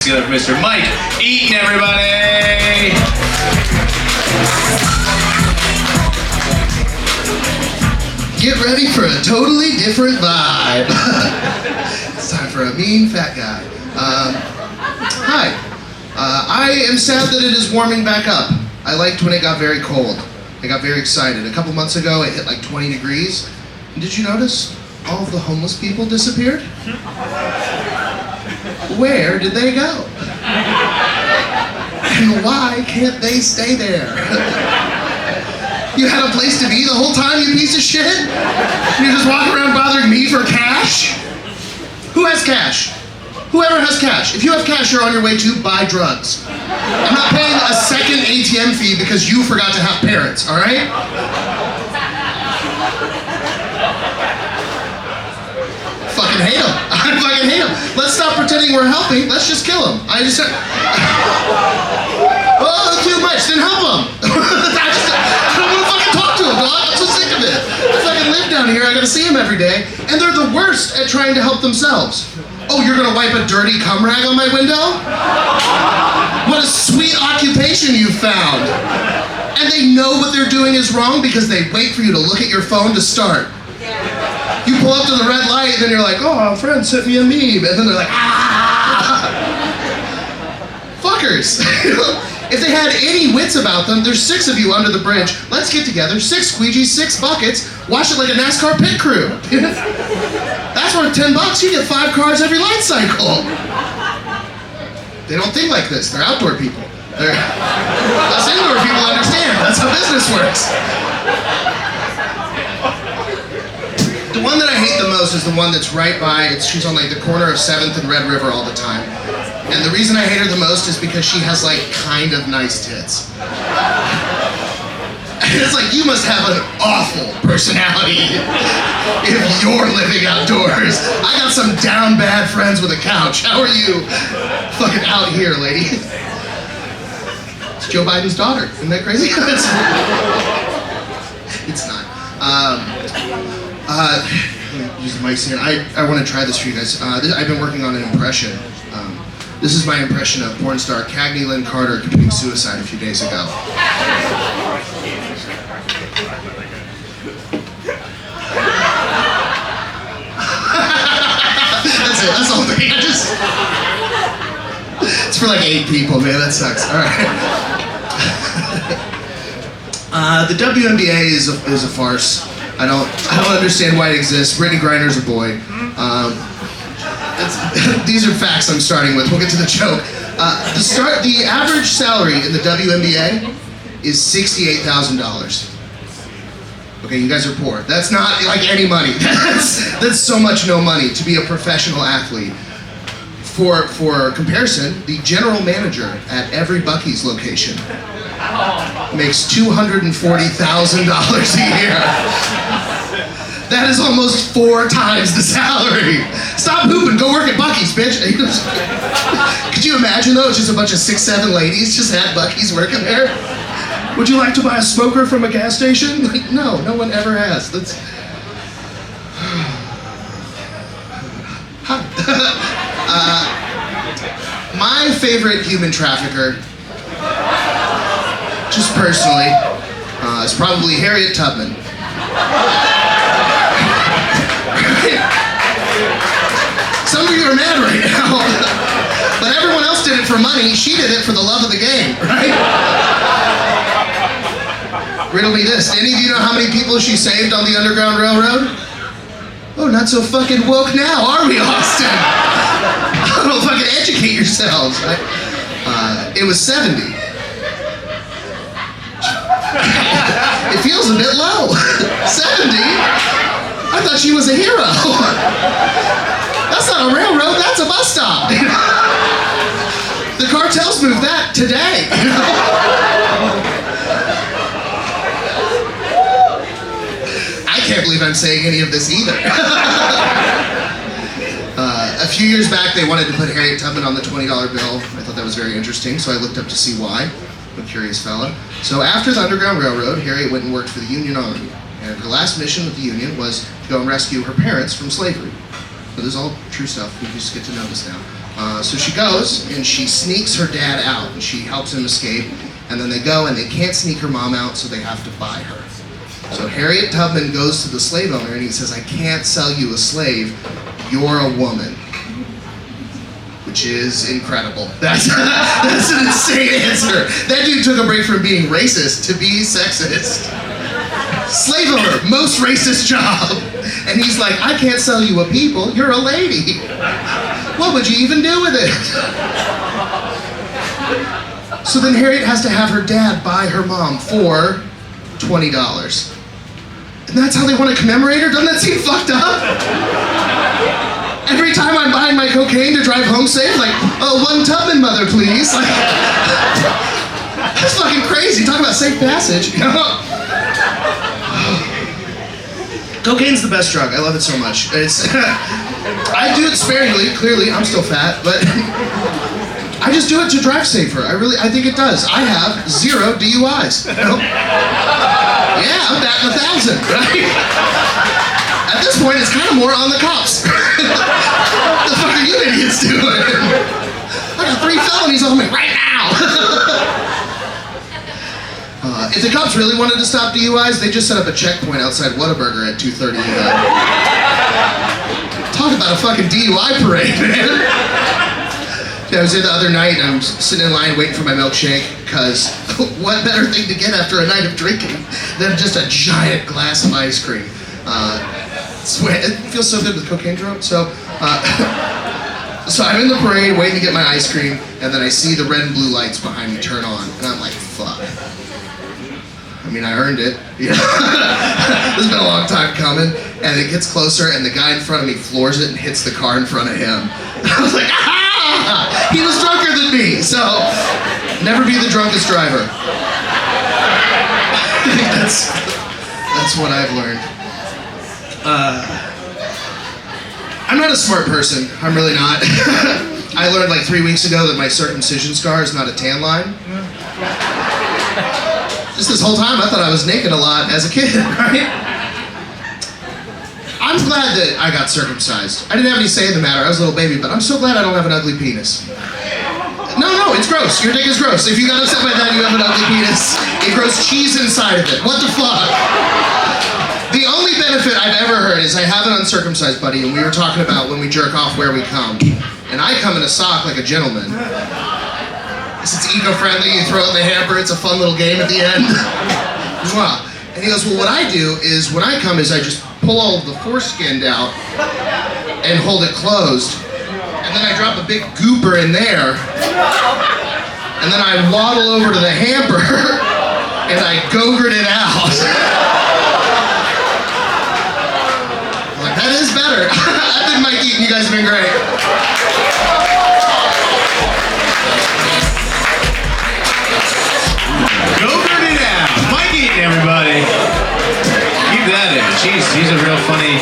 Give it up for Mr. Mike Eaton, everybody! Get ready for a totally different vibe. It's time for a mean fat guy. Hi. I am sad that it is warming back up. I liked when it got very cold. I got very excited. A couple months ago, it hit like 20 degrees. And did you notice all of the homeless people disappeared? Where did they go? And why can't they stay there? You had a place to be the whole time, you piece of shit? And you're just walking around bothering me for cash? Who has cash? Whoever has cash. If you have cash, you're on your way to buy drugs. I'm not paying a second ATM fee because you forgot to have parents, all right? Fucking hate him. I fucking hate him. Let's stop pretending we're helping. Let's just kill him. Oh, too much. Then help him. I don't want to fucking talk to him, dog. I'm so sick of it. I fucking live down here. I gotta see him every day. And they're the worst at trying to help themselves. Oh, you're gonna wipe a dirty cum rag on my window? What a sweet occupation you found. And they know what they're doing is wrong because they wait for you to look at your phone to start. You pull up to the red light and then you're like, oh, a friend sent me a meme. And then they're like, ah! Fuckers. If they had any wits about them, there's 6 of you under the bridge. Let's get together, 6 squeegees, 6 buckets, wash it like a NASCAR pit crew. That's worth $10. You get 5 cars every light cycle. They don't think like this. They're outdoor people. Us indoor people understand. That's how business works. The one that I hate the most is the one that's right by, she's on like the corner of 7th and Red River all the time. And the reason I hate her the most is because she has like kind of nice tits. And it's like, you must have an awful personality if you're living outdoors. I got some down bad friends with a couch. How are you fucking out here, lady? It's Joe Biden's daughter. Isn't that crazy? It's not. Use the mics here. I want to try this for you guys. I've been working on an impression. This is my impression of porn star Cagney Lynn Carter committing suicide a few days ago. That's it. That's the whole thing. It's for like 8 people, man. That sucks. All right. The WNBA is a farce. I don't understand why it exists. Brittany Griner's a boy. These are facts I'm starting with. We'll get to the joke. The average salary in the WNBA is $68,000. Okay, you guys are poor. That's not like any money. That's so much no money to be a professional athlete. For comparison, the general manager at every Buc-ee's location makes $240,000 a year. That is almost 4 times the salary. Stop hooping, go work at Buc-ee's, bitch. Could you imagine though, it's just a bunch of 6'7" ladies just at Buc-ee's working there? Would you like to buy a smoker from a gas station? Like, no one ever has. That's... My favorite human trafficker, just personally, is probably Harriet Tubman. Some of you are mad right now, but everyone else did it for money. She did it for the love of the game, right? Riddle me this. Any of you know how many people she saved on the Underground Railroad? Oh, not so fucking woke now, are we, Austin? Oh, fucking educate yourselves, right? It was 70. It feels a bit low. 70? I thought she was a hero. That's not a railroad, that's a bus stop. The cartels moved that today. I can't believe I'm saying any of this either. A few years back, they wanted to put Harriet Tubman on the $20 bill. I thought that was very interesting, so I looked up to see why. I'm a curious fella. So after the Underground Railroad, Harriet went and worked for the Union Army. And her last mission with the Union was to go and rescue her parents from slavery. So this is all true stuff. You just get to know this now. So she goes and she sneaks her dad out and she helps him escape. And then they go and they can't sneak her mom out, so they have to buy her. So Harriet Tubman goes to the slave owner and he says, I can't sell you a slave, you're a woman. Which is incredible. That's an insane answer. That dude took a break from being racist to be sexist. Slave owner, most racist job. And he's like, I can't sell you a people, you're a lady. What would you even do with it? So then Harriet has to have her dad buy her mom for $20. And that's how they want to commemorate her? Doesn't that seem fucked up? Every time I'm buying my cocaine to drive home safe, like, oh, one Tubman mother, please. Like, that's fucking crazy. Talk about safe passage. You know? Cocaine's the best drug. I love it so much. I do it sparingly. Clearly, I'm still fat, but I just do it to drive safer. I think it does. I have 0 DUIs. You know? Yeah, I'm batting 1,000, right? At this point, it's kind of more on the cops. What the fuck are you idiots doing? I got 3 felonies on me right now. If the cops really wanted to stop DUIs, they just set up a checkpoint outside Whataburger at 2:30 a.m. Talk about a fucking DUI parade, man. Yeah, I was there the other night and I was sitting in line waiting for my milkshake because what better thing to get after a night of drinking than just a giant glass of ice cream. It feels so good with cocaine drunk. So I'm in the parade waiting to get my ice cream, and then I see the red and blue lights behind me turn on, and I'm like, fuck. I mean, I earned it. You know? It's been a long time coming, and it gets closer, and the guy in front of me floors it and hits the car in front of him. I was like, ah! He was drunker than me, so never be the drunkest driver. I think that's what I've learned. I'm not a smart person. I'm really not. I learned like 3 weeks ago that my circumcision scar is not a tan line. Just this whole time I thought I was naked a lot as a kid, right? I'm glad that I got circumcised. I didn't have any say in the matter. I was a little baby, but I'm so glad I don't have an ugly penis. No, it's gross. Your dick is gross. If you got upset by that, you have an ugly penis. It grows cheese inside of it. What the fuck? The only benefit I've ever heard is I have an uncircumcised buddy, and we were talking about when we jerk off where we come. And I come in a sock like a gentleman. It's eco-friendly, you throw it in the hamper, it's a fun little game at the end. And he goes, well, what I do is when I come is I just pull all of the foreskin out and hold it closed. And then I drop a big gooper in there. And then I waddle over to the hamper and I gogurt it out. That is better. I've been Mike Eaton. You guys have been great. Gogurt it out. Mike Eaton, everybody. Keep that in. Jeez, he's a real funny